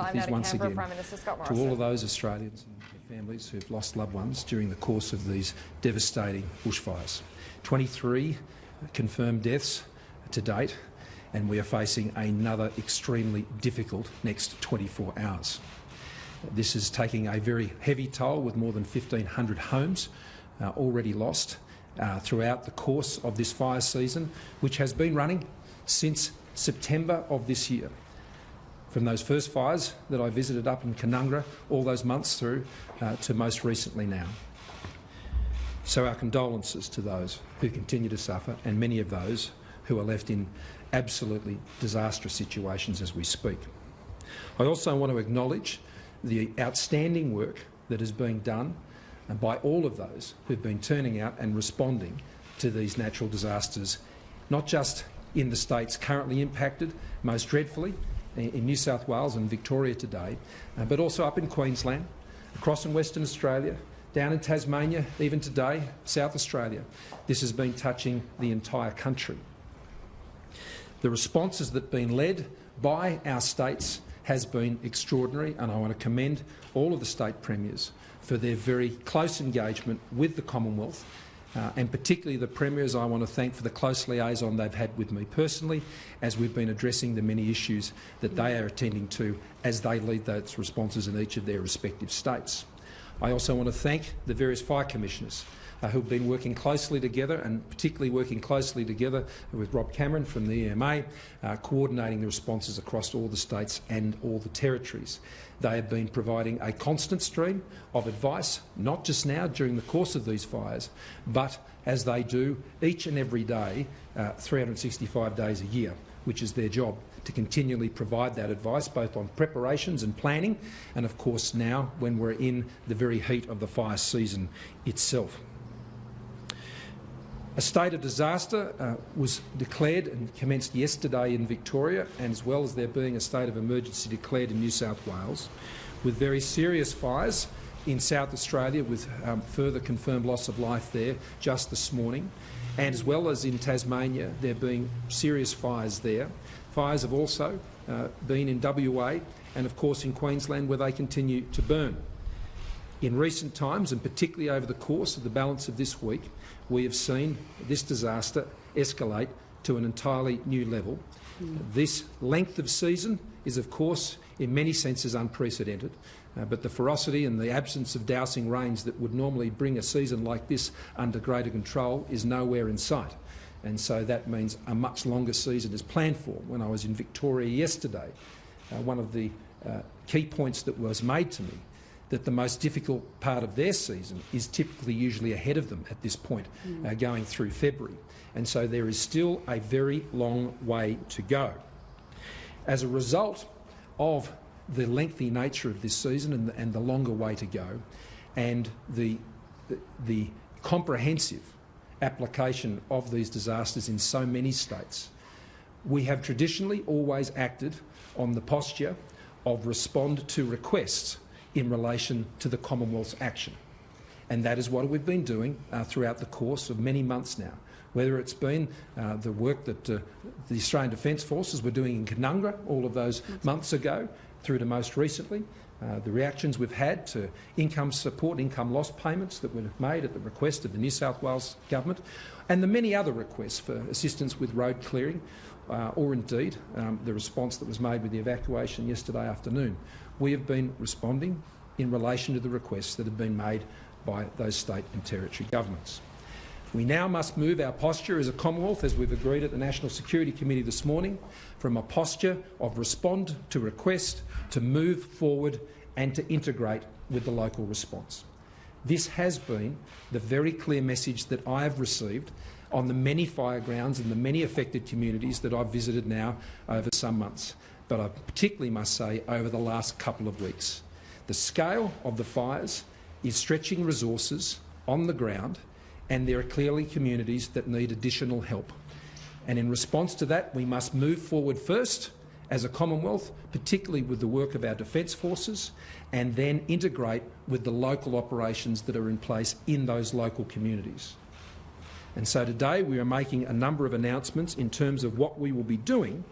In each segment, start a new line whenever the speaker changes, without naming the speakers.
sympathies once again to all of those Australians and their families who've lost loved ones during the course of these devastating bushfires. 23 confirmed deaths to date, and we are facing another extremely difficult next 24 hours. This is taking a very heavy toll, with more than 1,500 homes already lost throughout the course of this fire season, which has been running since September of this year. From those first fires that I visited up in KANGAROO all those months through to most recently now. So our condolences to those who continue to suffer, and many of those who are left in absolutely disastrous situations as we speak. I also want to acknowledge the outstanding work that is being done by all of those who've been turning out and responding to these natural disasters, not just in the states currently impacted most dreadfully, in New South Wales and Victoria today, but also up in Queensland, across in Western Australia, down in Tasmania, even today, South Australia. This has been touching the entire country. The responses that have been led by our states has been extraordinary, and I want to commend all of the state premiers for their very close engagement with the Commonwealth, and particularly the premiers I want to thank for the close liaison they've had with me personally as we've been addressing the many issues that they are attending to as they lead those responses in each of their respective states. I also want to thank the various fire commissioners who have been working closely together, and particularly working closely together with Rob Cameron from the EMA, coordinating the responses across all the states and all the territories. They have been providing a constant stream of advice, not just now during the course of these fires, but as they do each and every day, 365 days a year, which is their job, to continually provide that advice, both on preparations and planning, and of course now when we're in the very heat of the fire season itself. A state of disaster was declared and commenced yesterday in Victoria, and as well as there being a state of emergency declared in New South Wales, with very serious fires in South Australia, with further confirmed loss of life there just this morning, and as well as in Tasmania, there being serious fires there. Fires have also been in WA and of course in Queensland, where they continue to burn. In recent times, and particularly over the course of the balance of this week, we have seen this disaster escalate to an entirely new level. This length of season is, of course, in many senses unprecedented, but the ferocity and the absence of dousing rains that would normally bring a season like this under greater control is nowhere in sight. And so that means a much longer season is planned for. When I was in Victoria yesterday, one of the key points that was made to me, that the most difficult part of their season is typically usually ahead of them at this point, going through February. And so there is still a very long way to go. As a result of the lengthy nature of this season and the longer way to go, and the comprehensive application of these disasters in so many states, we have traditionally always acted on the posture of respond to requests in relation to the Commonwealth's action. And that is what we've been doing throughout the course of many months now, whether it's been the work that the Australian Defence Forces were doing in KANGAROO all of those months ago, through to most recently, the reactions we've had to income support, income loss payments that were made at the request of the New South Wales Government, and the many other requests for assistance with road clearing, or indeed the response that was made with the evacuation yesterday afternoon. We have been responding in relation to the requests that have been made by those state and territory governments. We now must move our posture as a Commonwealth, as we've agreed at the National Security Committee this morning, from a posture of respond to request to move forward and to integrate with the local response. This has been the very clear message that I have received on the many fire grounds and the many affected communities that I've visited now over some months, but I particularly must say over the last couple of weeks. The scale of the fires is stretching resources on the ground, and there are clearly communities that need additional help. And in response to that, we must move forward first as a Commonwealth, particularly with the work of our Defence Forces, and then integrate with the local operations that are in place in those local communities. And so today we are making a number of announcements in terms of what we will be doing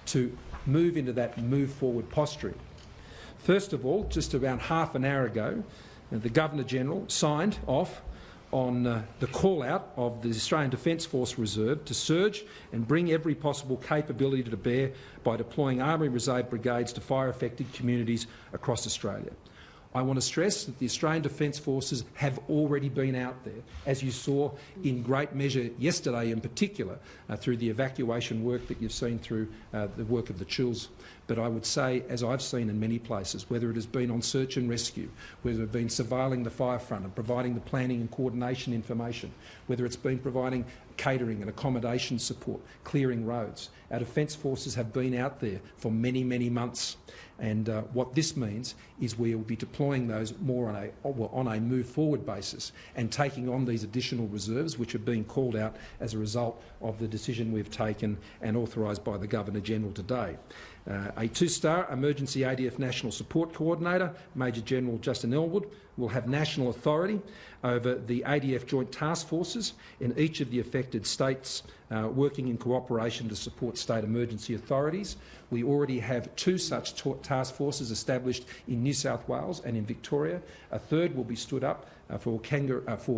to move into that move forward posturing. First of all, just about half an hour ago, the Governor-General signed off on the call-out of the Australian Defence Force Reserve to surge and bring every possible capability to bear by deploying Army Reserve brigades to fire-affected communities across Australia. I want to stress that the Australian Defence Forces have already been out there, as you saw in great measure yesterday in particular, through the evacuation work that you've seen through the work of the Chills. But I would say, as I've seen in many places, whether it has been on search and rescue, whether it's been surveilling the fire front and providing the planning and coordination information, whether it's been providing catering and accommodation support, clearing roads, our Defence Forces have been out there for many, many months. And what this means is we will be deploying those more on a move-forward basis and taking on these additional reserves, which are being called out as a result of the decision we've taken and authorised by the Governor-General today. A two-star Emergency ADF National Support Coordinator, Major General Justin Elwood, will have national authority over the ADF Joint Task Forces in each of the affected states, working in cooperation to support state emergency authorities. We already have 2 such task forces established in New South Wales and in Victoria. A third will be stood up for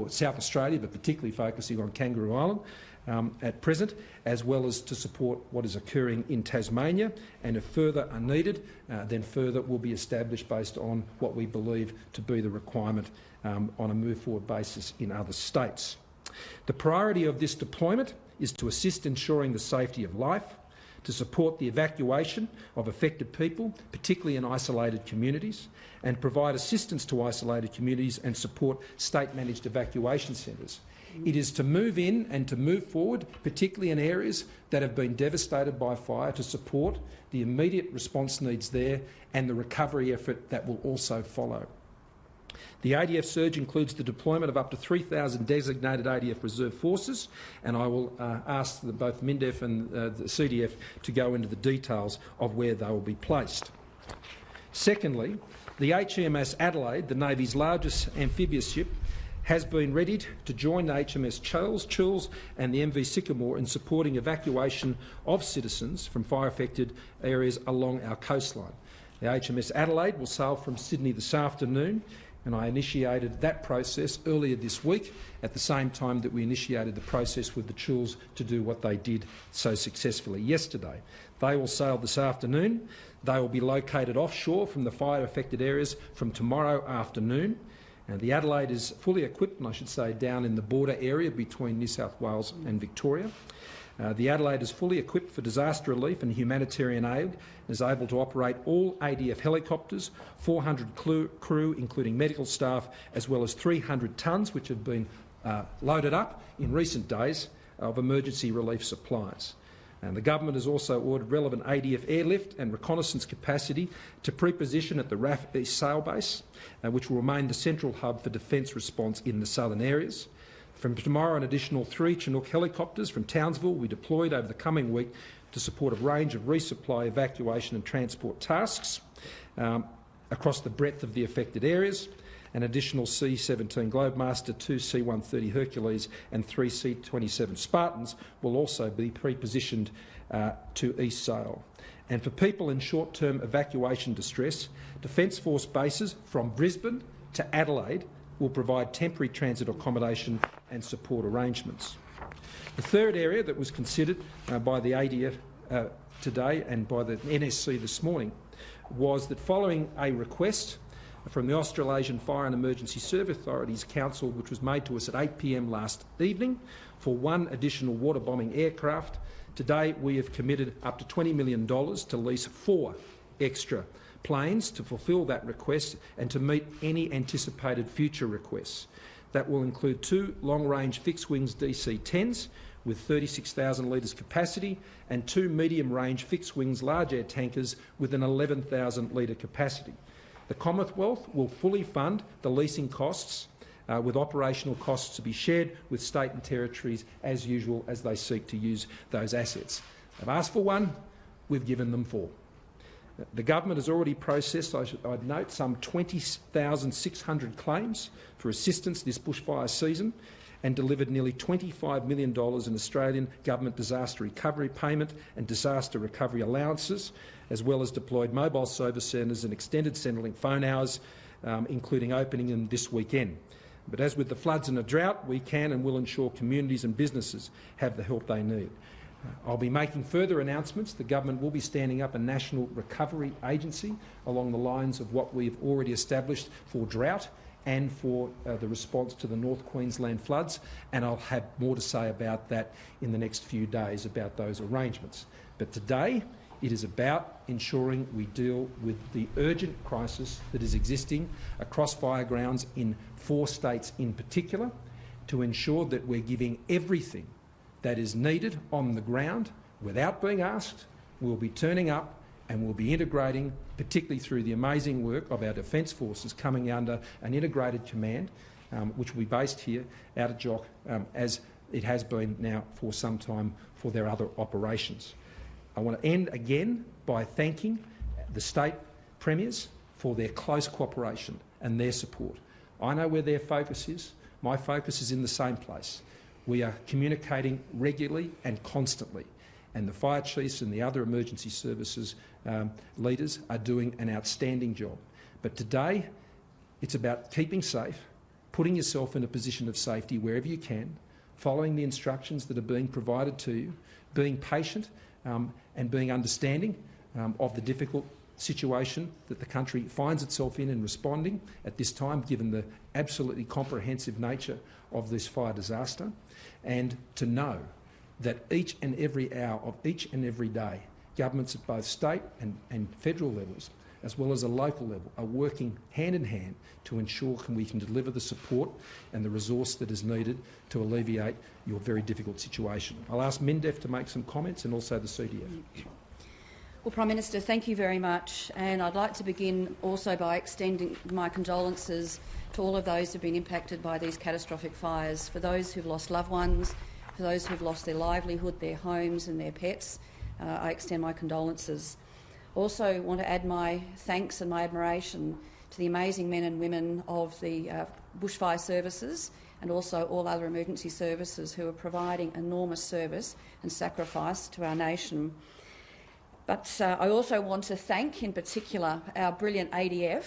South Australia, but particularly focusing on Kangaroo Island at present, as well as to support what is occurring in Tasmania. And if further are needed, then further will be established based on what we believe to be the requirement on a move-forward basis in other states. The priority of this deployment is to assist ensuring the safety of life, to support the evacuation of affected people, particularly in isolated communities, and provide assistance to isolated communities and support state-managed evacuation centres. It is to move in and to move forward, particularly in areas that have been devastated by fire, to support the immediate response needs there and the recovery effort that will also follow. The ADF surge includes the deployment of up to 3,000 designated ADF reserve forces, and I will ask both MINDEF and the CDF to go into the details of where they will be placed. Secondly, the HMS Adelaide, the Navy's largest amphibious ship, has been readied to join the HMS Chills and the MV Sycamore in supporting evacuation of citizens from fire-affected areas along our coastline. The HMS Adelaide will sail from Sydney this afternoon, and I initiated that process earlier this week at the same time that we initiated the process with the Chills to do what they did so successfully yesterday. They will sail this afternoon. They will be located offshore from the fire-affected areas from tomorrow afternoon. And the Adelaide is fully equipped, and I should say down in the border area between New South Wales and Victoria. The Adelaide is fully equipped for disaster relief and humanitarian aid and is able to operate all ADF helicopters, 400 crew including medical staff, as well as 300 tonnes which have been loaded up in recent days of emergency relief supplies. And the government has also ordered relevant ADF airlift and reconnaissance capacity to pre-position at the RAF East Sail Base, which will remain the central hub for defence response in the southern areas. From tomorrow, an additional 3 Chinook helicopters from Townsville will be deployed over the coming week to support a range of resupply, evacuation and transport tasks across the breadth of the affected areas. An additional C-17 Globemaster, 2 C-130 Hercules and 3 C-27 Spartans will also be pre-positioned to East Sail. And for people in short-term evacuation distress, Defence Force bases from Brisbane to Adelaide will provide temporary transit accommodation and support arrangements. The third area that was considered by the ADF today and by the NSC this morning was that following a request from the Australasian Fire and Emergency Service Authorities Council, which was made to us at 8 p.m. last evening, for 1 additional water bombing aircraft, today we have committed up to $20 million to lease 4 extra planes to fulfil that request and to meet any anticipated future requests. That will include 2 long-range fixed-wings DC-10s with 36,000 litres capacity and 2 medium-range fixed-wings large air tankers with an 11,000 litre capacity. The Commonwealth will fully fund the leasing costs, with operational costs to be shared with state and territories as usual as they seek to use those assets. They've asked for 1, we've given them 4. The government has already processed, I'd note, some 20,600 claims for assistance this bushfire season, and delivered nearly $25 million in Australian government disaster recovery payment and disaster recovery allowances, as well as deployed mobile service centres and extended Centrelink phone hours, including opening them this weekend. But as with the floods and the drought, we can and will ensure communities and businesses have the help they need. I'll be making further announcements. The government will be standing up a national recovery agency along the lines of what we've already established for drought and for the response to the North Queensland floods, and I'll have more to say about that in the next few days about those arrangements. But today it is about ensuring we deal with the urgent crisis that is existing across firegrounds in 4 states in particular, to ensure that we're giving everything that is needed on the ground without being asked. We'll be turning up and we'll be integrating, particularly through the amazing work of our Defence Forces coming under an integrated command, which will be based here out of Jock, as it has been now for some time for their other operations. I want to end again by thanking the state premiers for their close cooperation and their support. I know where their focus is. My focus is in the same place. We are communicating regularly and constantly, and the fire chiefs and the other emergency services leaders are doing an outstanding job. But today it's about keeping safe, putting yourself in a position of safety wherever you can, following the instructions that are being provided to you, being patient and being understanding of the difficult situation that the country finds itself in responding at this time, given the absolutely comprehensive nature of this fire disaster, and to know that each and every hour of each and every day, governments at both state and federal levels, as well as a local level, are working hand in hand to ensure we can deliver the support and the resource that is needed to alleviate your very difficult situation. I'll ask MINDEF to make some comments and also the CDF.
Well, Prime Minister, thank you very much. And I'd like to begin also by extending my condolences to all of those who have been impacted by these catastrophic fires, for those who've lost loved ones, for those who've lost their livelihood, their homes and their pets. I extend my condolences. Also want to add my thanks and my admiration to the amazing men and women of the bushfire services and also all other emergency services who are providing enormous service and sacrifice to our nation. But I also want to thank, in particular, our brilliant ADF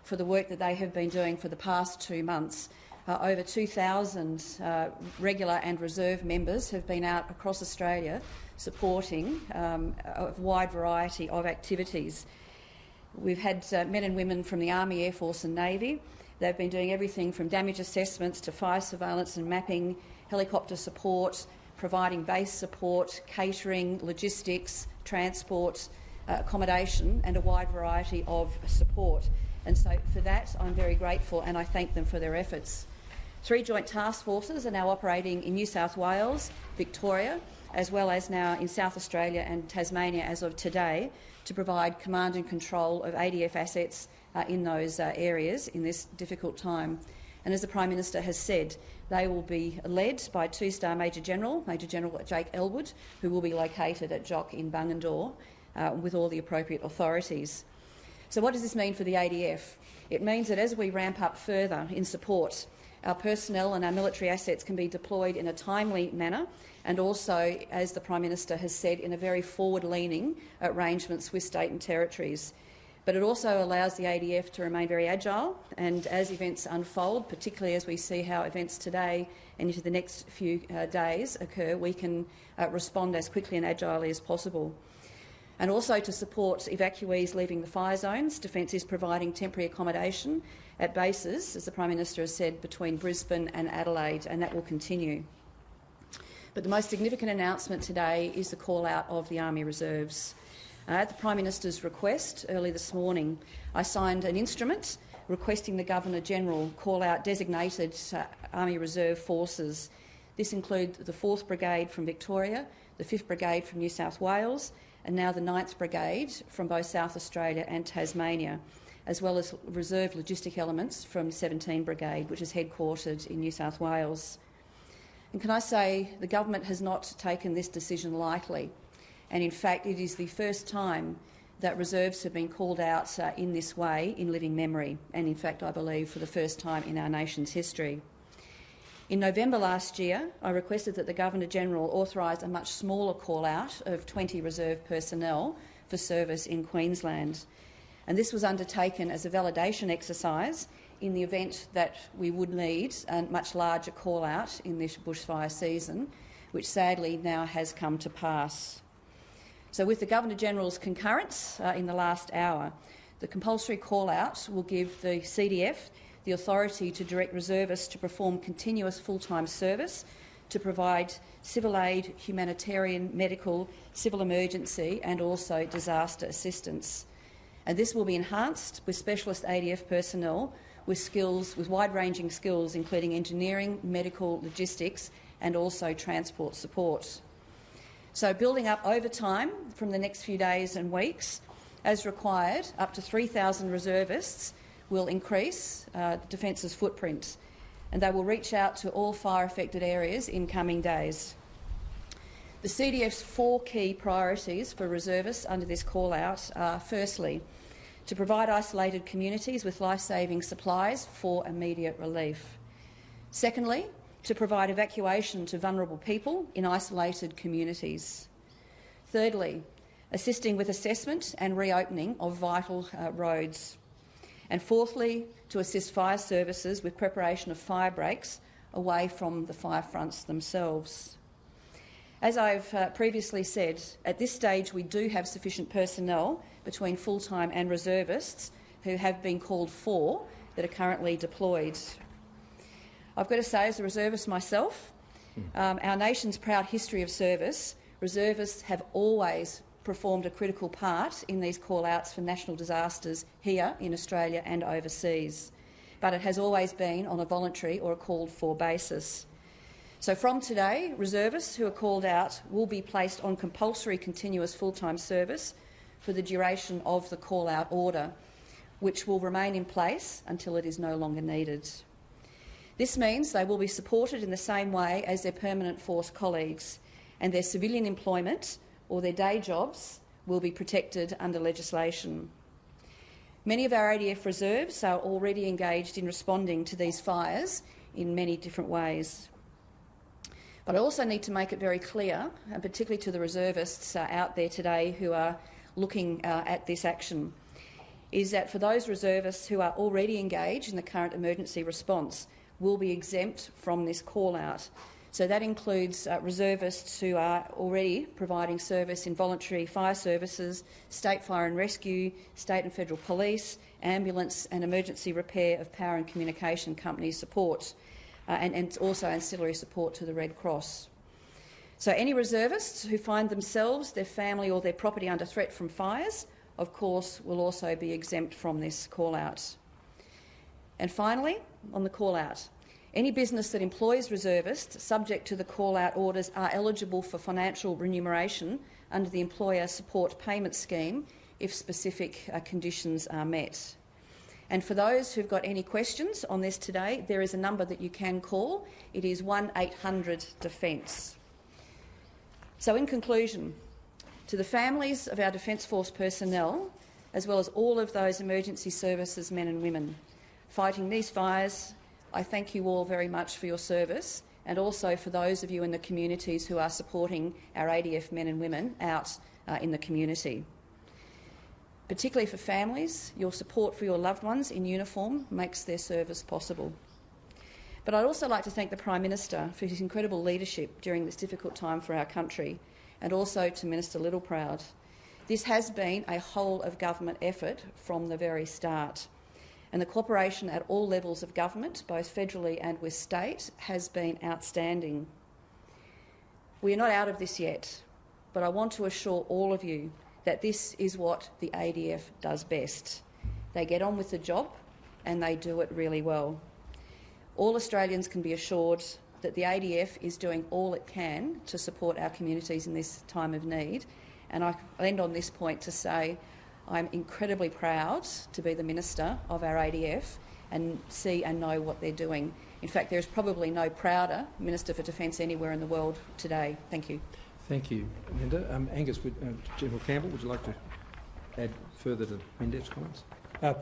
for the work that they have been doing for the past 2 months. Over 2,000 regular and reserve members have been out across Australia supporting a wide variety of activities. We've had men and women from the Army, Air Force and Navy. They've been doing everything from damage assessments to fire surveillance and mapping, helicopter support, providing base support, catering, logistics, transport, accommodation and a wide variety of support. And so for that I'm very grateful and I thank them for their efforts. 3 joint task forces are now operating in New South Wales, Victoria, as well as now in South Australia and Tasmania as of today, to provide command and control of ADF assets in those areas in this difficult time. And as the Prime Minister has said, they will be led by 2-star Major General Jake Elwood, who will be located at Jock in Bungendore with all the appropriate authorities. So what does this mean for the ADF? It means that as we ramp up further in support, our personnel and our military assets can be deployed in a timely manner and also, as the Prime Minister has said, in a very forward-leaning arrangements with state and territories. But it also allows the ADF to remain very agile, and as events unfold, particularly as we see how events today and into the next few days occur, we can respond as quickly and agilely as possible. And also to support evacuees leaving the fire zones, Defence is providing temporary accommodation at bases, as the Prime Minister has said, between Brisbane and Adelaide, and that will continue. But the most significant announcement today is the call-out of the Army Reserves. At the Prime Minister's request early this morning, I signed an instrument requesting the Governor-General call out designated Army Reserve forces. This includes the 4th Brigade from Victoria, the 5th Brigade from New South Wales and now the 9th Brigade from both South Australia and Tasmania, as well as reserve logistic elements from 17 Brigade, which is headquartered in New South Wales. And can I say the government has not taken this decision lightly. And in fact, it is the first time that reserves have been called out in this way in living memory, and in fact, I believe, for the first time in our nation's history. In November last year, I requested that the Governor-General authorise a much smaller call-out of 20 reserve personnel for service in Queensland. And this was undertaken as a validation exercise in the event that we would need a much larger call-out in this bushfire season, which sadly now has come to pass. So with the Governor-General's concurrence in the last hour, the compulsory call-out will give the CDF the authority to direct reservists to perform continuous full-time service, to provide civil aid, humanitarian, medical, civil emergency and also disaster assistance. And this will be enhanced with specialist ADF personnel with skills, with wide-ranging skills including engineering, medical, logistics and also transport support. So building up over time from the next few days and weeks, as required, up to 3,000 reservists will increase Defence's footprint, and they will reach out to all fire-affected areas in coming days. The CDF's 4 key priorities for reservists under this call-out are, firstly, to provide isolated communities with life-saving supplies for immediate relief. Secondly, to provide evacuation to vulnerable people in isolated communities. Thirdly, assisting with assessment and reopening of vital roads. And fourthly, to assist fire services with preparation of fire breaks away from the fire fronts themselves. As I've previously said, at this stage we do have sufficient personnel between full-time and reservists who have been called for that are currently deployed. I've got to say, as a reservist myself, our nation's proud history of service, reservists have always performed a critical part in these call-outs for national disasters here in Australia and overseas, but it has always been on a voluntary or a called-for basis. So from today, reservists who are called out will be placed on compulsory continuous full-time service for the duration of the call-out order, which will remain in place until it is no longer needed. This means they will be supported in the same way as their permanent force colleagues, and their civilian employment or their day jobs will be protected under legislation. Many of our ADF reserves are already engaged in responding to these fires in many different ways. But I also need to make it very clear, and particularly to the reservists out there today who are looking at this action, is that for those reservists who are already engaged in the current emergency response will be exempt from this call-out. So that includes reservists who are already providing service in voluntary fire services, state fire and rescue, state and federal police, ambulance and emergency repair of power and communication company support, and also ancillary support to the Red Cross. So any reservists who find themselves, their family or their property under threat from fires, of course, will also be exempt from this call-out. And finally, on the call-out, any business that employs reservists subject to the call-out orders are eligible for financial remuneration under the Employer Support Payment Scheme if specific conditions are met. And for those who've got any questions on this today, there is a number that you can call. It is 1-800-DEFENCE. So in conclusion, to the families of our Defence Force personnel, as well as all of those emergency services men and women fighting these fires, I thank you all very much for your service, and also for those of you in the communities who are supporting our ADF men and women out in the community. Particularly for families, your support for your loved ones in uniform makes their service possible. But I'd also like to thank the Prime Minister for his incredible leadership during this difficult time for our country, and also to Minister Littleproud. This has been a whole-of-government effort from the very start, and the cooperation at all levels of government, both federally and with state, has been outstanding. We are not out of this yet, but I want to assure all of you that this is what the ADF does best. They get on with the job and they do it really well. All Australians can be assured that the ADF is doing all it can to support our communities in this time of need, and I end on this point to say I'm incredibly proud to be the Minister of our ADF and see and know what they're doing. In fact, there is probably no prouder Minister for Defence anywhere in the world today. Thank you.
Thank you, Linda. Angus, General Campbell, would you like to add further to Mindef's comments?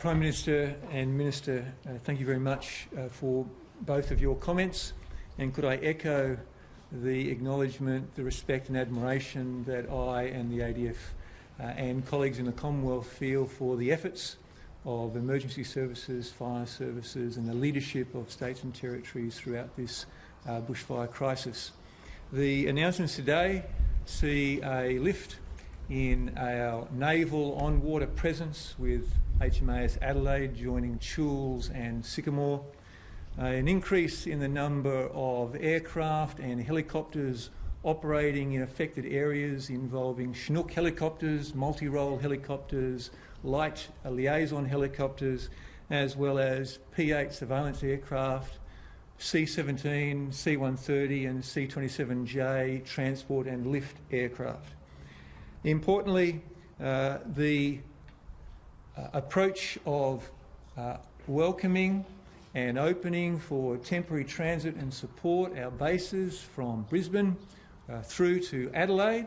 Prime Minister and Minister, thank you very much for both of your comments. And could I echo the acknowledgement, the respect and admiration that I and the ADF and colleagues in the Commonwealth feel for the efforts of emergency services, fire services and the leadership of states and territories throughout this bushfire crisis. The announcements today see a lift in our naval on-water presence with HMAS Adelaide joining Choules and Sycamore, an increase in the number of aircraft and helicopters operating in affected areas involving Chinook helicopters, multi-role helicopters, light liaison helicopters, as well as P-8 surveillance aircraft, C-17, C-130 and C-27J transport and lift aircraft. Importantly, the approach of welcoming and opening for temporary transit and support our bases from Brisbane through to Adelaide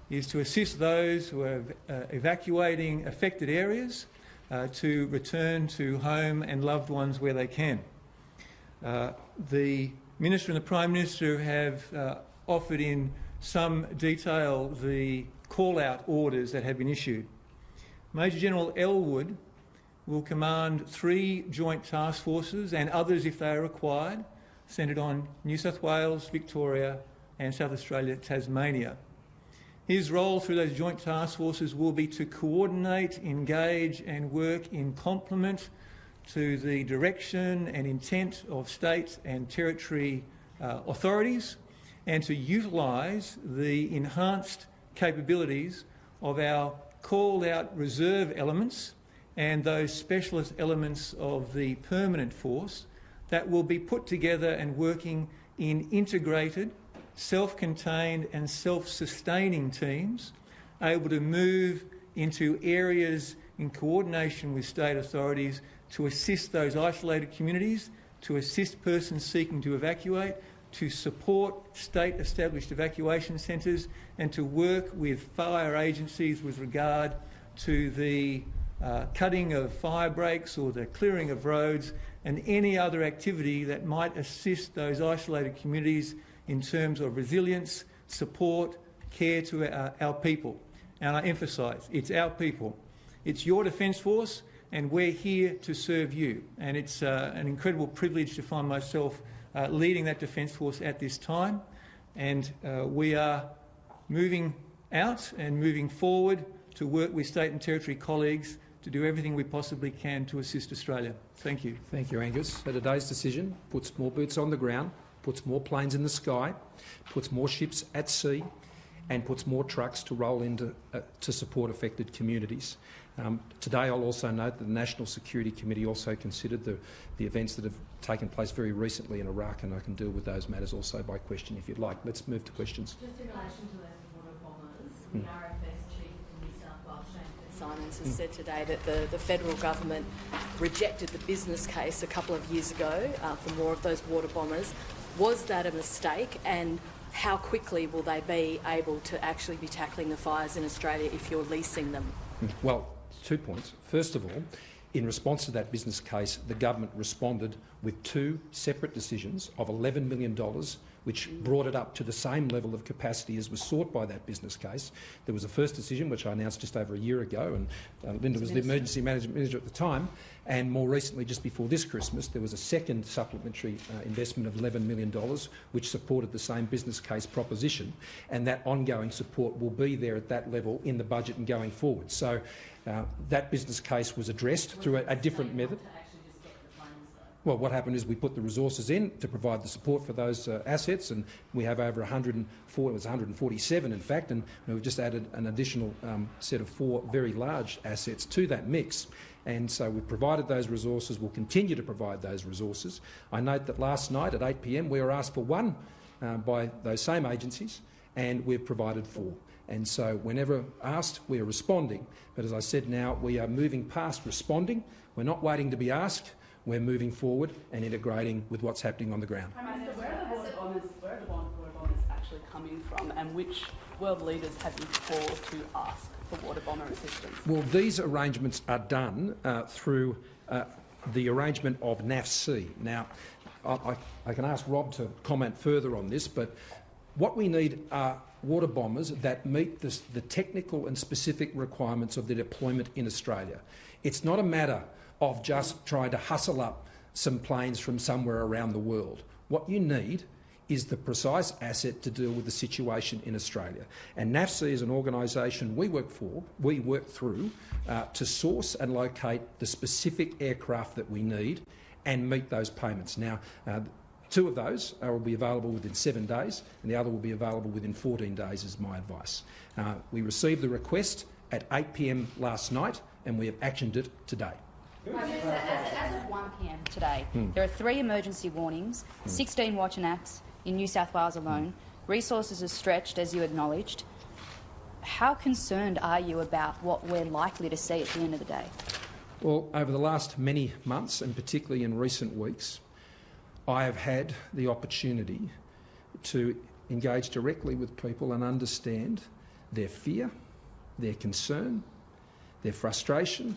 is to assist those who are evacuating affected areas to return to home and loved ones where they can. The Minister and the Prime Minister have offered in some detail the call-out orders that have been issued. Major General Elwood will command 3 joint task forces and others if they are required, centred on New South Wales, Victoria and South Australia, Tasmania. His role through those joint task forces will be to coordinate, engage and work in complement to the direction and intent of state and territory authorities and to utilise the enhanced capabilities of our called-out reserve elements and those specialist elements of the permanent force that will be put together and working in integrated, self-contained and self-sustaining teams, able to move into areas in coordination with state authorities to assist those isolated communities, to assist persons seeking to evacuate, to support state-established evacuation centres and to work with fire agencies with regard to the cutting of fire breaks or the clearing of roads and any other activity that might assist those isolated communities in terms of resilience, support, care to our people. And I emphasise, it's our people. It's your Defence Force and we're here to serve you. And it's an incredible privilege to find myself leading that Defence Force at this time. And we are moving out and moving forward to work with state and territory colleagues to do everything we possibly can to assist Australia. Thank you.
Thank you, Angus. So today's decision puts more boots on the ground, puts more planes in the sky, puts more ships at sea and puts more trucks to roll into to support affected communities. Today I'll also note that the National Security Committee also considered the events that have taken place very recently in Iraq, and I can deal with those matters also by question if you'd like. Let's move to questions.
Just in relation to those water bombers, the RFS Chief of New South Wales, Simons, has said today that the federal government rejected the business case a couple of years ago for more of those water bombers. Was that a mistake, and how quickly will they be able to actually be tackling the fires in Australia if you're leasing them?
Well, 2 points. First of all, in response to that business case, the government responded with 2 separate decisions of $11 million, which brought it up to the same level of capacity as was sought by that business case. There was a first decision, which I announced just over a year ago, and Linda was the emergency management manager at the time, and more recently, just before this Christmas, there was a second supplementary investment of $11 million, which supported the same business case proposition, and that ongoing support will be there at that level in the budget and going forward. So that business case was addressed through a different method. Well, what happened is we put the resources in to provide the support for those assets, and we have over 104, it was 147 in fact, and we've just added an additional set of 4 very large assets to that mix. And so we've provided those resources, we'll continue to provide those resources. I note that last night at 8 p.m. we were asked for 1 by those same agencies, and we've provided 4. And so whenever asked, we are responding. But as I said now, we are moving past responding. We're not waiting to be asked. We're moving forward and integrating with what's happening on the ground.
Where are the water bombers actually coming from, and which world leaders have you called to ask for water bomber assistance?
Well, these arrangements are done through the arrangement of NAFC. Now, I can ask Rob to comment further on this, but what we need are water bombers that meet the technical and specific requirements of the deployment in Australia. It's not a matter of just trying to hustle up some planes from somewhere around the world. What you need is the precise asset to deal with the situation in Australia. And NAFC is an organisation we work through to source and locate the specific aircraft that we need and meet those payments. Now, 2 of those will be available within 7 days, and the other will be available within 14 days, is my advice. We received the request at 8 p.m. last night, and we have actioned it today.
As of 1 p.m. today, there are 3 emergency warnings, 16 watch and acts in New South Wales alone. Resources are stretched, as you acknowledged. How concerned are you about what we're likely to see at the end of the day?
Well, over the last many months, and particularly in recent weeks, I have had the opportunity to engage directly with people and understand their fear, their concern, their frustration,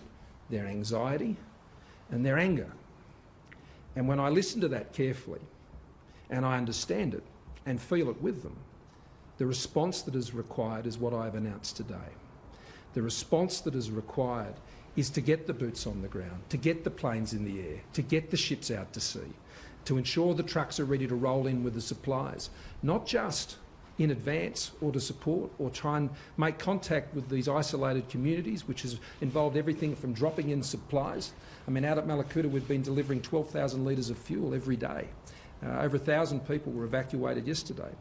their anxiety and their anger. And when I listen to that carefully and I understand it and feel it with them, the response that is required is what I have announced today. The response that is required is to get the boots on the ground, to get the planes in the air, to get the ships out to sea, to ensure the trucks are ready to roll in with the supplies, not just in advance or to support or try and make contact with these isolated communities, which has involved everything from dropping in supplies. I mean, out at Malakuta we've been delivering 12,000 litres of fuel every day. Over 1,000 people were evacuated yesterday,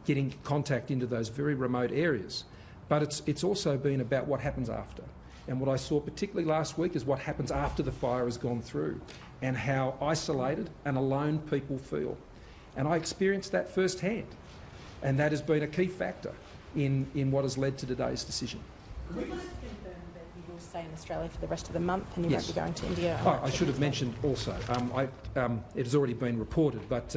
getting contact into those very remote areas. But it's also been about what happens after. And what I saw particularly last week is what happens after the fire has gone through and how isolated and alone people feel. And I experienced that firsthand. And that has been a key factor in what has led to today's decision.
Can we just confirm that you will stay in Australia for the rest of the month and you
Yes.
won't be going to India?
Oh, I should have mentioned also, it has already been reported, but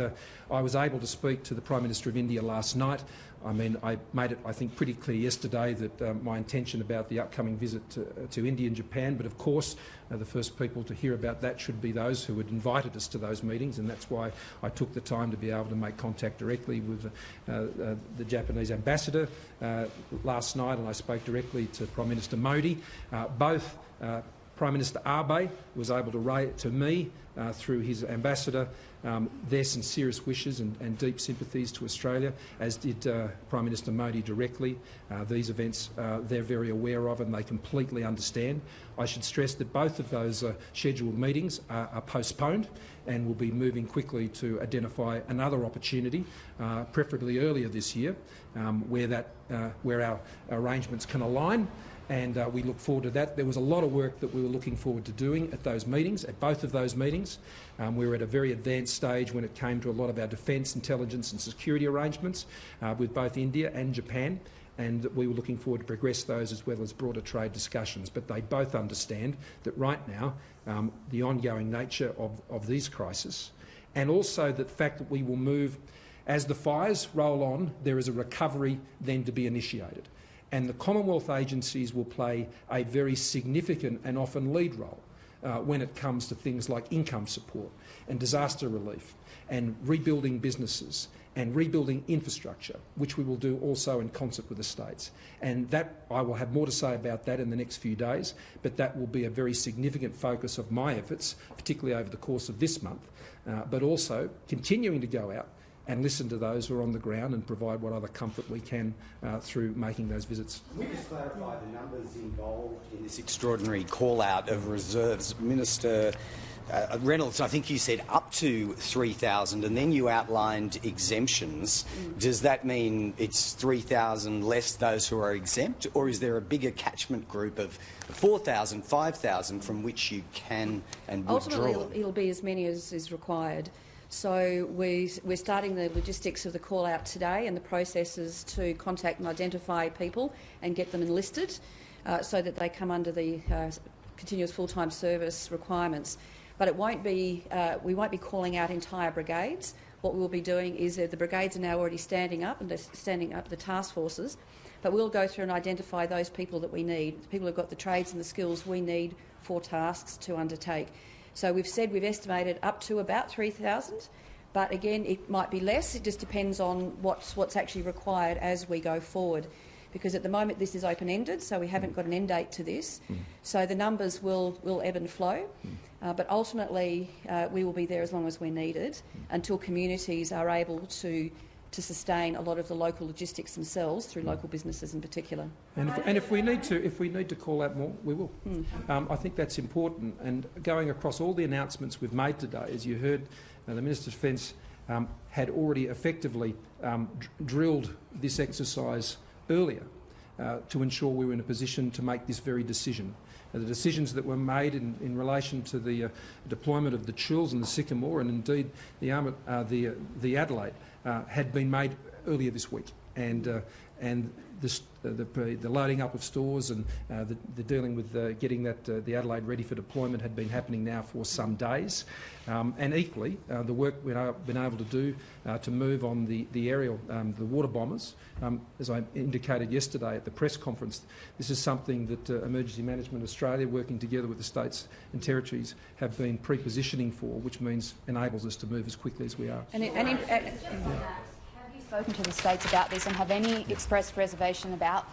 I was able to speak to the Prime Minister of India last night. I mean, I made it, I think, pretty clear yesterday that my intention about the upcoming visit to India and Japan, but of course the first people to hear about that should be those who had invited us to those meetings, and that's why I took the time to be able to make contact directly with the Japanese ambassador last night, and I spoke directly to Prime Minister Modi. Both Prime Minister Abe was able to write to me through his ambassador their sincerest wishes and deep sympathies to Australia, as did Prime Minister Modi directly. These events they're very aware of and they completely understand. I should stress that both of those scheduled meetings are postponed and will be moving quickly to identify another opportunity, preferably earlier this year, where our arrangements can align. And we look forward to that. There was a lot of work that we were looking forward to doing at those meetings, at both of those meetings. We were at a very advanced stage when it came to a lot of our defence, intelligence and security arrangements with both India and Japan, and we were looking forward to progress those as well as broader trade discussions. But they both understand that right now the ongoing nature of these crises, and also the fact that we will move, as the fires roll on, there is a recovery then to be initiated. And the Commonwealth agencies will play a very significant and often lead role when it comes to things like income support and disaster relief and rebuilding businesses and rebuilding infrastructure, which we will do also in concert with the states. And that, I will have more to say about that in the next few days, but that will be a very significant focus of my efforts, particularly over the course of this month, but also continuing to go out and listen to those who are on the ground and provide what other comfort we can through making those visits.
Can we just clarify the numbers involved in this extraordinary call-out of reserves? Minister Reynolds, I think you said up to 3,000 and then you outlined exemptions. Does that mean it's 3,000 less those who are exempt, or is there a bigger catchment group of 4,000, 5,000 from which you can and would draw?
Ultimately, it'll be as many as is required. So we're starting the logistics of the call-out today, and the process is to contact and identify people and get them enlisted so that they come under the continuous full-time service requirements. But it won't be, we won't be calling out entire brigades. What we'll be doing is the brigades are now already standing up, and they're standing up the task forces, but we'll go through and identify those people that we need, the people who've got the trades and the skills we need for tasks to undertake. So we've said we've estimated up to about 3,000, but again, it might be less. It just depends on what's actually required as we go forward. Because at the moment this is open-ended, so we haven't got an end date to this. So the numbers will ebb and flow, but ultimately we will be there as long as we're needed until communities are able to sustain a lot of the local logistics themselves through local businesses in particular.
And if we need to call out more, we will. I think that's important. And going across all the announcements we've made today, as you heard, the Minister of Defence had already effectively drilled this exercise earlier to ensure we were in a position to make this very decision. The decisions that were made in relation to the deployment of the Chills and the Sycamore, and indeed the Adelaide, had been made earlier this week, and the loading up of stores and the dealing with getting the Adelaide ready for deployment had been happening now for some days, and equally the work we've been able to do to move on the aerial, the water bombers. As I indicated yesterday at the press conference, this is something that Emergency Management Australia, working together with the states and territories, have been pre-positioning for, which means enables us to move as quickly as we are.
Have you spoken to the states about this, and have any expressed reservation about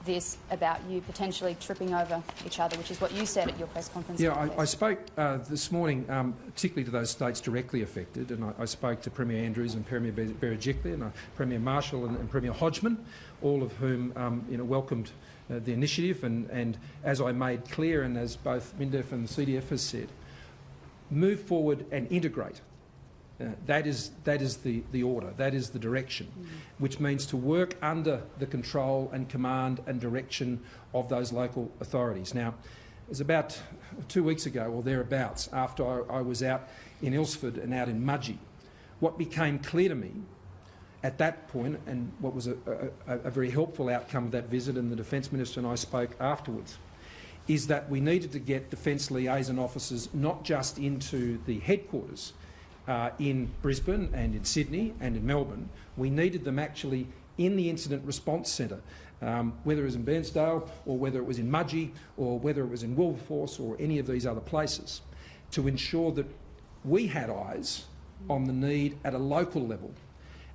this, about you potentially tripping over each other, which is what you said at your press conference?
Yeah, I spoke this morning particularly to those states directly affected, and I spoke to Premier Andrews and Premier Berejiklian and Premier Marshall and Premier Hodgman, all of whom welcomed the initiative, and as I made clear, and as both MINDEF and the CDF has said, move forward and integrate. That is the order, that is the direction, which means to work under the control and command and direction of those local authorities. Now, it was about 2 weeks ago or thereabouts, after I was out in Ilsford and out in Mudgee, what became clear to me at that point, and what was a very helpful outcome of that visit, and the Defence Minister and I spoke afterwards, is that we needed to get Defence liaison officers not just into the headquarters in Brisbane and in Sydney and in Melbourne. We needed them actually in the Incident Response Centre, whether it was in Bairnsdale or whether it was in Mudgee or whether it was in Wilberforce or any of these other places, to ensure that we had eyes on the need at a local level.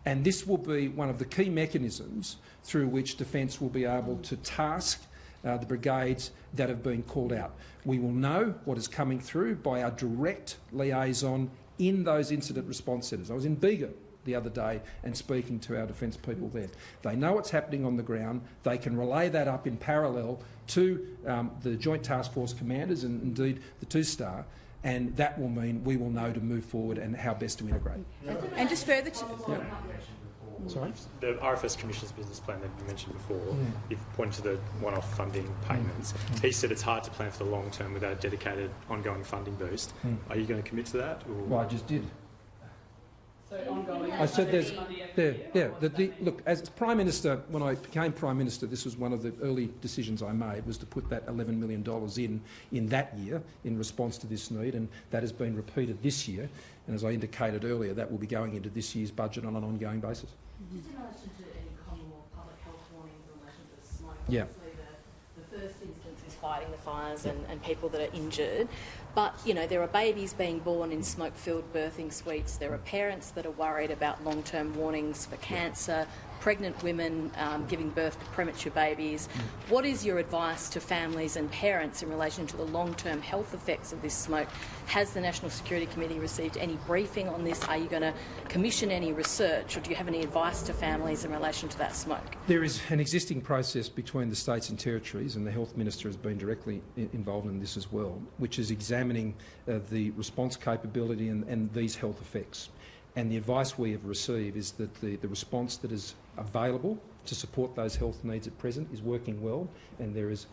And this will be one of the key mechanisms through which Defence will be able to task the brigades that have been called out. We will know what is coming through by our direct liaison in those incident response centres. I was in Bega the other day and speaking to our Defence people there. They know what's happening on the ground. They can relay that up in parallel to the Joint Task Force commanders and indeed the 2-star, and that will mean we will know to move forward and how best to integrate.
And just further to...
Sorry?
The RFS Commissioner's business plan that you mentioned before, you've pointed to the one-off funding payments. He said it's hard to plan for the long term without a dedicated ongoing funding boost. Are you going to commit to that? Or?
Well, I just did.
So ongoing.
I said look, as Prime Minister, when I became Prime Minister, this was one of the early decisions I made, was to put that $11 million in that year in response to this need, and that has been repeated this year. And as I indicated earlier, that will be going into this year's budget on an ongoing basis.
Just in relation to any common law public health warnings in relation to the smoke,
yeah.
Obviously the first instance is fighting the fires and people that are injured. But, there are babies being born in smoke-filled birthing suites. There are parents that are worried about long-term warnings for cancer, pregnant women giving birth to premature babies. What is your advice to families and parents in relation to the long-term health effects of this smoke? Has the National Security Committee received any briefing on this? Are you going to commission any research, or do you have any advice to families in relation to that smoke?
There is an existing process between the states and territories, and the Health Minister has been directly involved in this as well, which is examining the response capability and these health effects. And the advice we have received is that the response that is available to support those health needs at present is working well, and there is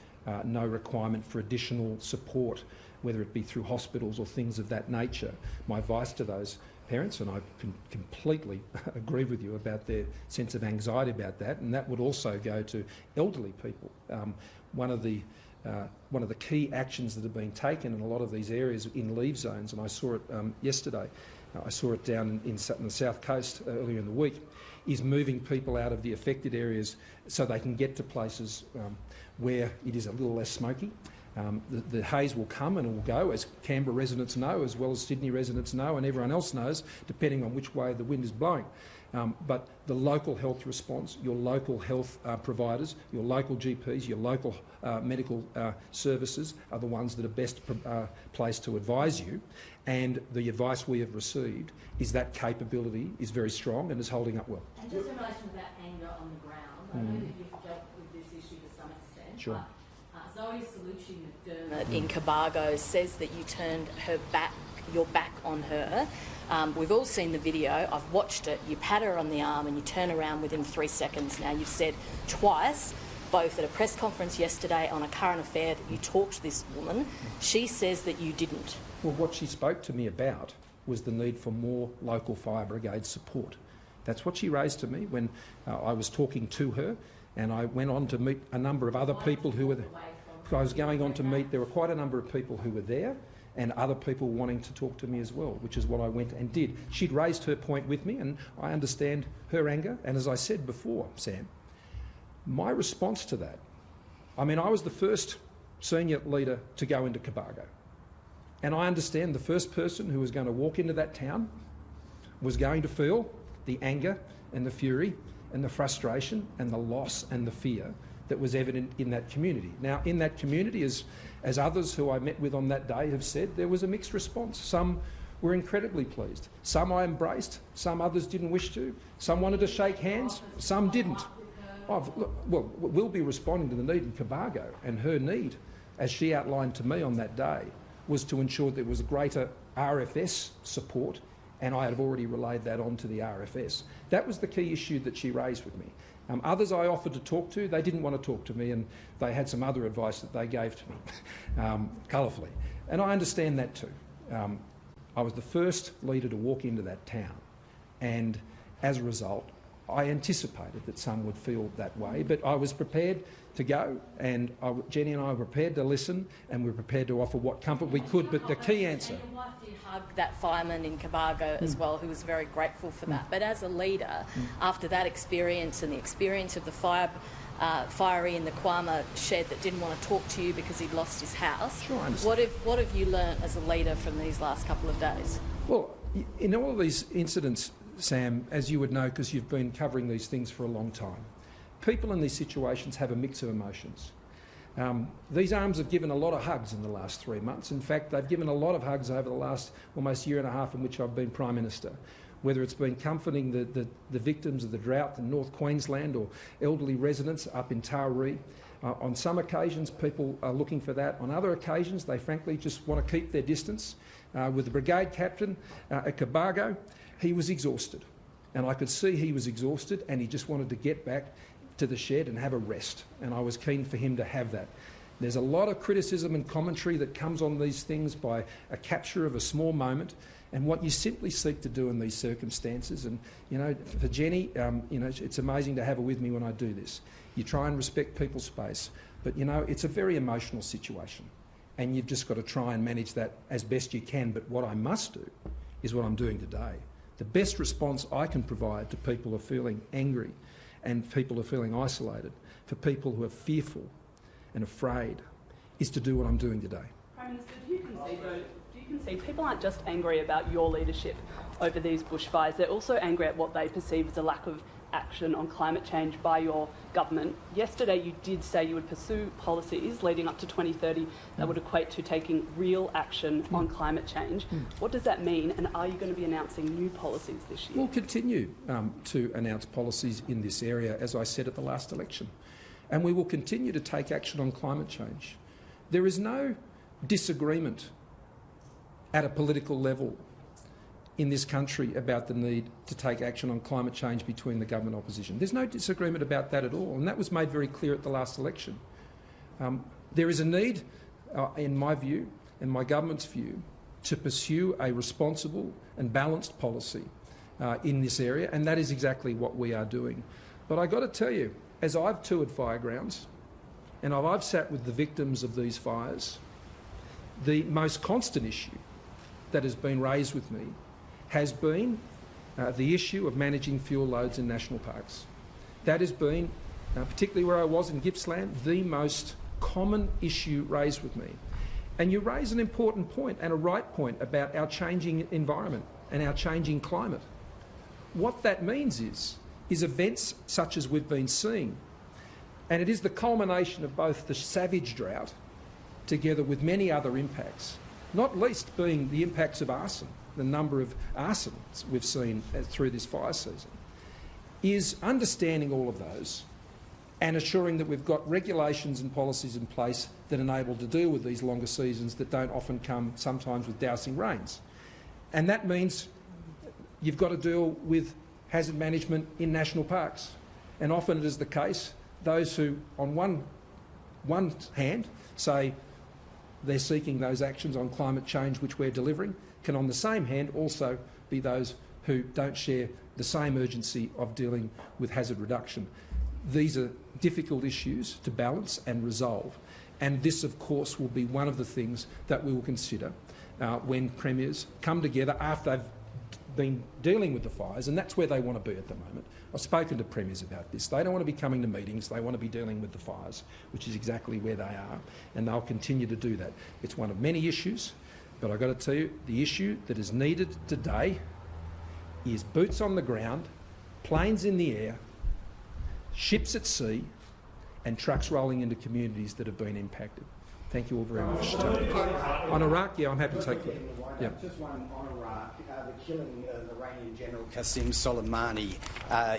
no requirement for additional support, whether it be through hospitals or things of that nature. My advice to those parents, and I can completely agree with you about their sense of anxiety about that, and that would also go to elderly people. One of the key actions that have been taken in a lot of these areas in leave zones, and I saw it yesterday, I saw it down in the South Coast earlier in the week, is moving people out of the affected areas so they can get to places where it is a little less smoky. The haze will come and it will go, as Canberra residents know, as well as Sydney residents know, and everyone else knows, depending on which way the wind is blowing. But the local health response, your local health providers, your local GPs, your local medical services are the ones that are best placed to advise you. And the advice we have received is that capability is very strong and is holding up well.
And just in relation to that anger on the ground, I know that you've dealt with this issue to some extent.
Sure.
But Zoe Salucci McDermott in COBARGO says that you turned your back on her. We've all seen the video. I've watched it. You pat her on the arm and you turn around within 3 seconds. Now, you've said twice, both at a press conference yesterday on a current affair, that you talked to this woman. She says that you didn't.
Well, what she spoke to me about was the need for more local fire brigade support. That's what she raised to me when I was talking to her, and I went on to meet a number of other people who were there. I was going on to meet, there were quite a number of people who were there, and other people wanting to talk to me as well, which is what I went and did. She'd raised her point with me, and I understand her anger. And as I said before, Sam, my response to that, I mean, I was the first senior leader to go into COBARGO. And I understand the first person who was going to walk into that town was going to feel the anger and the fury and the frustration and the loss and the fear that was evident in that community. Now, in that community, as others who I met with on that day have said, there was a mixed response. Some were incredibly pleased. Some I embraced, some others didn't wish to. Some wanted to shake hands, some didn't. Well, we'll be responding to the need in COBARGO, and her need, as she outlined to me on that day, was to ensure there was greater RFS support, and I had already relayed that on to the RFS. That was the key issue that she raised with me. Others I offered to talk to, they didn't want to talk to me, and they had some other advice that they gave to me, colourfully. And I understand that too. I was the first leader to walk into that town, and as a result, I anticipated that some would feel that way, but I was prepared to go, and Jenny and I were prepared to listen, and we were prepared to offer what comfort we could, but the key answer...
And your wife did hug that fireman in COBARGO as well, who was very grateful for that. But as a leader, after that experience and the experience of the firey in the Kwama shed that didn't want to talk to you because he'd lost his house,
sure,
what have you learnt as a leader from these last couple of days?
Well, in all of these incidents, Sam, as you would know because you've been covering these things for a long time, people in these situations have a mix of emotions. These arms have given a lot of hugs in the last 3 months. In fact, they've given a lot of hugs over the last almost year and a half in which I've been Prime Minister, whether it's been comforting the victims of the drought in North Queensland or elderly residents up in Taree. On some occasions, people are looking for that. On other occasions, they frankly just want to keep their distance. With the brigade captain at COBARGO, he was exhausted, and I could see he was exhausted, and he just wanted to get back to the shed and have a rest, and I was keen for him to have that. There's a lot of criticism and commentary that comes on these things by a capture of a small moment, and what you simply seek to do in these circumstances, and you know, for Jenny, you know, it's amazing to have her with me when I do this. You try and respect people's space, but you know, it's a very emotional situation, and you've just got to try and manage that as best you can. But what I must do is what I'm doing today. The best response I can provide to people who are feeling angry and people who are feeling isolated, for people who are fearful and afraid, is to do what I'm doing today.
Prime Minister, do you concede people aren't just angry about your leadership over these bushfires, they're also angry at what they perceive as a lack of action on climate change by your government? Yesterday you did say you would pursue policies leading up to 2030 that would equate to taking real action on climate change. What does that mean, and are you going to be announcing new policies this year?
We'll continue to announce policies in this area, as I said at the last election, and we will continue to take action on climate change. There is no disagreement at a political level in this country about the need to take action on climate change between the government and opposition. There's no disagreement about that at all, and that was made very clear at the last election. There is a need, in my view and my government's view, to pursue a responsible and balanced policy in this area, and that is exactly what we are doing. But I've got to tell you, as I've toured firegrounds and I've sat with the victims of these fires, the most constant issue that has been raised with me has been the issue of managing fuel loads in national parks. That has been, particularly where I was in Gippsland, the most common issue raised with me. And you raise an important point and a right point about our changing environment and our changing climate. What that means is events such as we've been seeing, and it is the culmination of both the savage drought together with many other impacts, not least being the impacts of arson, the number of arsons we've seen through this fire season, is understanding all of those and assuring that we've got regulations and policies in place that enable to deal with these longer seasons that don't often come sometimes with dousing rains. And that means you've got to deal with hazard management in national parks. And often it is the case, those who on one hand say they're seeking those actions on climate change which we're delivering, can on the same hand also be those who don't share the same urgency of dealing with hazard reduction. These are difficult issues to balance and resolve, and this of course will be one of the things that we will consider when premiers come together after they've been dealing with the fires, and that's where they want to be at the moment. I've spoken to premiers about this. They don't want to be coming to meetings, they want to be dealing with the fires, which is exactly where they are, and they'll continue to do that. It's one of many issues, but I've got to tell you, the issue that is needed today is boots on the ground, planes in the air, ships at sea, and trucks rolling into communities that have been impacted. Thank you all very much. On Iraq, yeah, I'm happy to take it. Yeah.
Just one on Iraq, the killing of Iranian General Qasem Soleimani.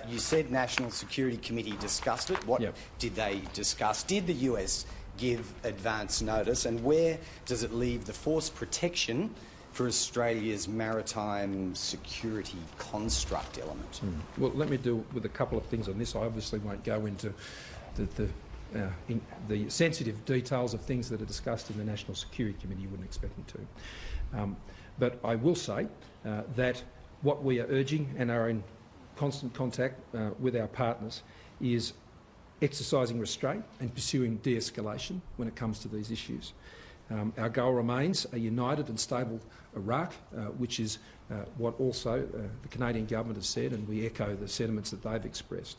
You said National Security Committee discussed it. What did they discuss? Did the US give advance notice? And where does it leave the force protection for Australia's maritime security construct element?
Well, let me deal with a couple of things on this. I obviously won't go into the sensitive details of things that are discussed in the National Security Committee. You wouldn't expect me to. But I will say that what we are urging and are in constant contact with our partners is exercising restraint and pursuing de-escalation when it comes to these issues. Our goal remains a united and stable Iraq, which is what also the Canadian government has said, and we echo the sentiments that they've expressed.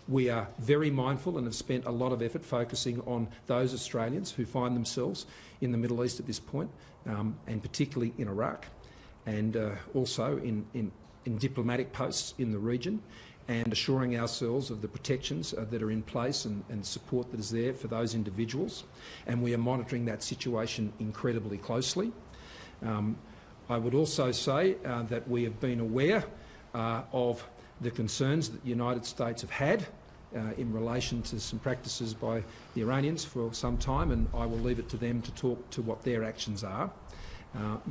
We are very mindful and have spent a lot of effort focusing on those Australians who find themselves in the Middle East at this point, and particularly in Iraq, and also in diplomatic posts in the region, and assuring ourselves of the protections that are in place and support that is there for those individuals. And we are monitoring that situation incredibly closely. I would also say that we have been aware of the concerns that the United States have had in relation to some practices by the Iranians for some time, and I will leave it to them to talk to what their actions are.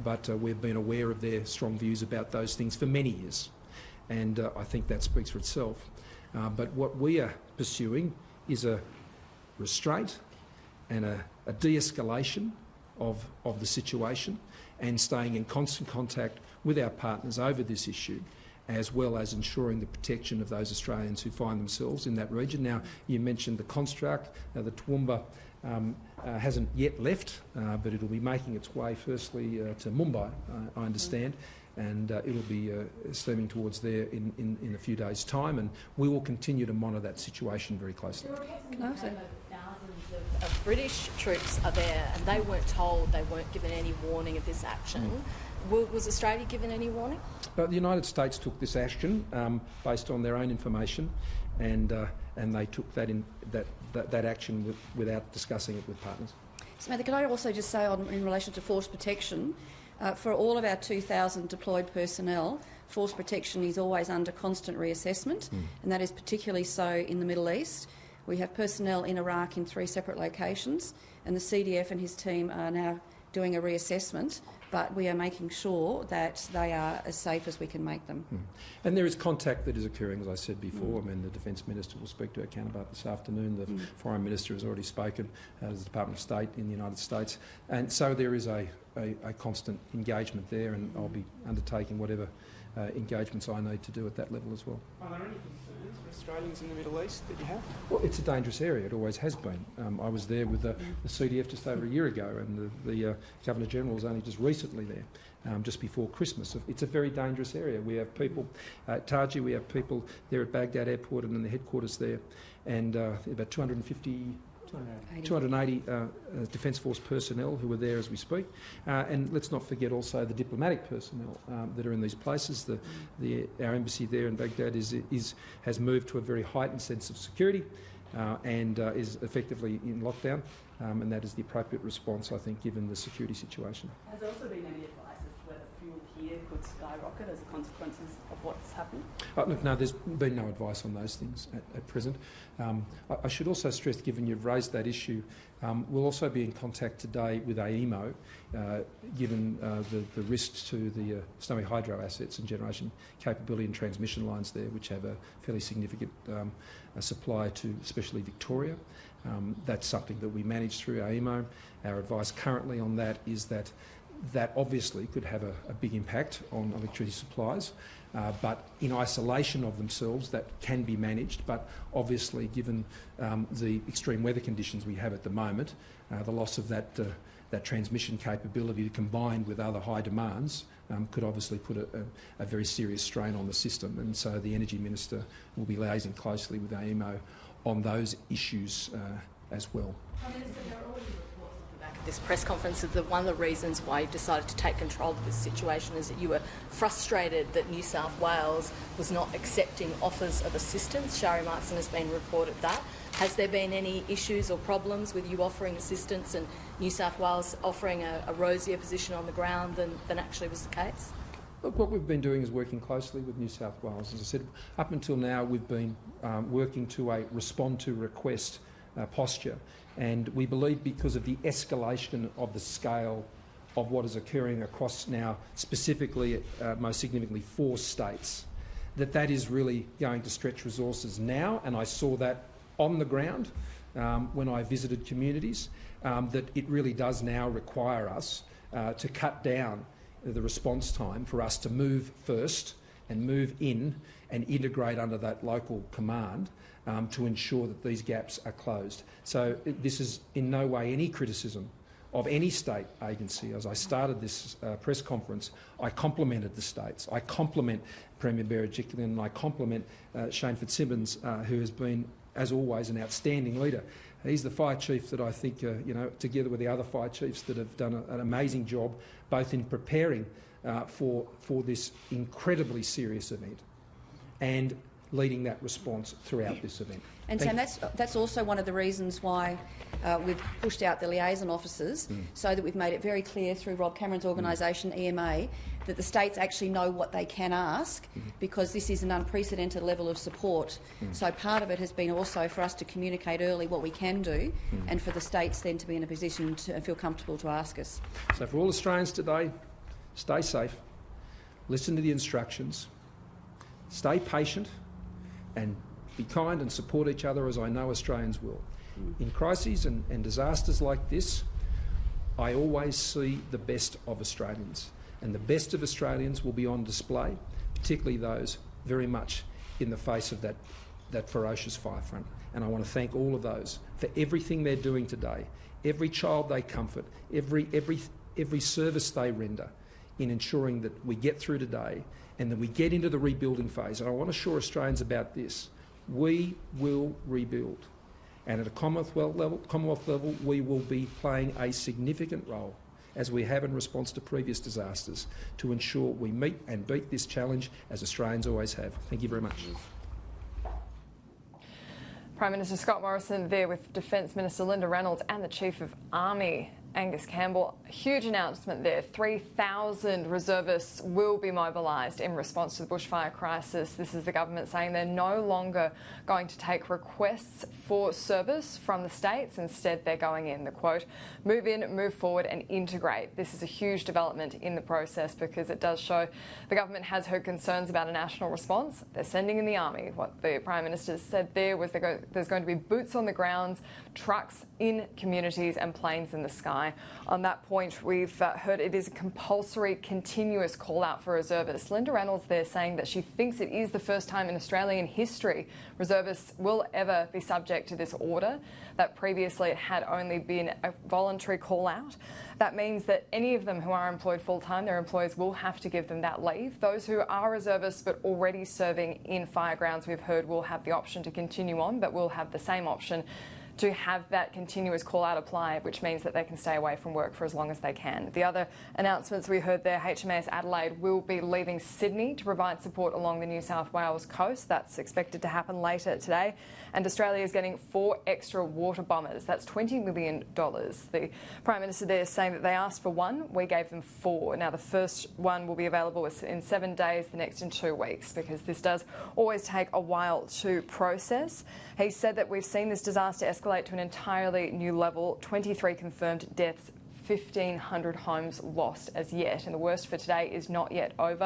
But we've been aware of their strong views about those things for many years, and I think that speaks for itself. But what we are pursuing is a restraint and a de-escalation of the situation, and staying in constant contact with our partners over this issue, as well as ensuring the protection of those Australians who find themselves in that region. Now, you mentioned the construct. The Toowoomba hasn't yet left, but it'll be making its way firstly to Mumbai, I understand, and it'll be steaming towards there in a few days' time, and we will continue to monitor that situation very closely.
Thousands of British troops are there, and they weren't told, they weren't given any warning of this action. Was Australia given any warning?
The United States took this action based on their own information, and they took that action without discussing it with partners.
Samantha, could I also just say in relation to force protection, for all of our 2,000 deployed personnel, force protection is always under constant reassessment, and that is particularly so in the Middle East. We have personnel in Iraq in 3 separate locations, and the CDF and his team are now doing a reassessment, but we are making sure that they are as safe as we can make them.
And there is contact that is occurring, as I said before. I mean, the Defence Minister will speak to our counterpart this afternoon. The Foreign Minister has already spoken to the Department of State in the United States. And so there is a constant engagement there, and I'll be undertaking whatever engagements I need to do at that level as well.
Are there any concerns for Australians in the Middle East that you have?
Well, it's a dangerous area. It always has been. I was there with the CDF just over a year ago, and the Governor-General was only just recently there, just before Christmas. It's a very dangerous area. We have people at Taji, we have people there at Baghdad Airport and in the headquarters there, and about 250 280 Defence Force personnel who are there as we speak. And let's not forget also the diplomatic personnel that are in these places. Our embassy there in Baghdad has moved to a very heightened sense of security and is effectively in lockdown. And that is the appropriate response, I think, given the security situation.
Has there also been any advice as to whether fuel here could skyrocket as a consequence of what's happened?
Look, no, there's been no advice on those things at present. I should also stress, given you've raised that issue, we'll also be in contact today with AEMO, given the risks to the Snowy Hydro assets and generation capability and transmission lines there, which have a fairly significant supply to especially Victoria. That's something that we manage through AEMO. Our advice currently on that is that obviously could have a big impact on electricity supplies, but in isolation of themselves that can be managed. But obviously, given the extreme weather conditions we have at the moment, the loss of that transmission capability combined with other high demands could obviously put a very serious strain on the system. And so the Energy Minister will be liaising closely with AEMO on those issues as well.
Back at this press conference, that one of the reasons why you decided to take control of this situation is that you were frustrated that New South Wales was not accepting offers of assistance. Shari Markson has been reported that. Has there been any issues or problems with you offering assistance and New South Wales offering a rosier position on the ground than actually was the case?
Look, what we've been doing is working closely with New South Wales. As I said, up until now we've been working to a respond to request posture, and we believe because of the escalation of the scale of what is occurring across now, specifically, most significantly 4 states, that is really going to stretch resources now, and I saw that on the ground when I visited communities, that it really does now require us to cut down the response time for us to move first and move in and integrate under that local command to ensure that these gaps are closed. So this is in no way any criticism of any state agency. As I started this press conference, I complimented the states. I compliment Premier Berejiklian and I compliment Shane Fitzsimmons, who has been, as always, an outstanding leader. He's the fire chief that I think, together with the other fire chiefs that have done an amazing job, both in preparing for this incredibly serious event and leading that response throughout this event.
And Sam, that's also one of the reasons why we've pushed out the liaison officers, so that we've made it very clear through Rob Cameron's organisation, EMA, that the states actually know what they can ask, because this is an unprecedented level of support. So part of it has been also for us to communicate early what we can do, and for the states then to be in a position to feel comfortable to ask us.
So for all Australians today, stay safe, listen to the instructions, stay patient, and be kind and support each other, as I know Australians will. In crises and disasters like this, I always see the best of Australians, and the best of Australians will be on display, particularly those very much in the face of that ferocious fire front. And I want to thank all of those for everything they're doing today, every child they comfort, every service they render in ensuring that we get through today and that we get into the rebuilding phase. And I want to assure Australians about this. We will rebuild. And at a Commonwealth level, we will be playing a significant role, as we have in response to previous disasters, to ensure we meet and beat this challenge, as Australians always have. Thank you very much.
Prime Minister Scott Morrison there with Defence Minister Linda Reynolds and the Chief of Army, Angus Campbell. Huge announcement there. 3,000 reservists will be mobilised in response to the bushfire crisis. This is the government saying they're no longer going to take requests for service from the states. Instead, they're going in, the quote, move in, move forward and integrate. This is a huge development in the process, because it does show the government has heard concerns about a national response. They're sending in the army. What the Prime Minister said there was there's going to be boots on the ground, trucks in communities and planes in the sky. On that point, we've heard it is a compulsory, continuous call-out for reservists. Linda Reynolds there saying that she thinks it is the first time in Australian history reservists will ever be subject to this order, that previously it had only been a voluntary call-out. That means that any of them who are employed full-time, their employers will have to give them that leave. Those who are reservists but already serving in firegrounds, we've heard, will have the option to continue on, but will have the same option to have that continuous call-out apply, which means that they can stay away from work for as long as they can. The other announcements we heard there, HMAS Adelaide will be leaving Sydney to provide support along the New South Wales coast. That's expected to happen later today. And Australia is getting 4 extra water bombers. That's $20 million. The Prime Minister there is saying that they asked for 1, we gave them 4. Now, the first one will be available in 7 days, the next in 2 weeks, because this does always take a while to process. He said that we've seen this disaster escalate to an entirely new level, 23 confirmed deaths, 1,500 homes lost as yet. And the worst for today is not yet over.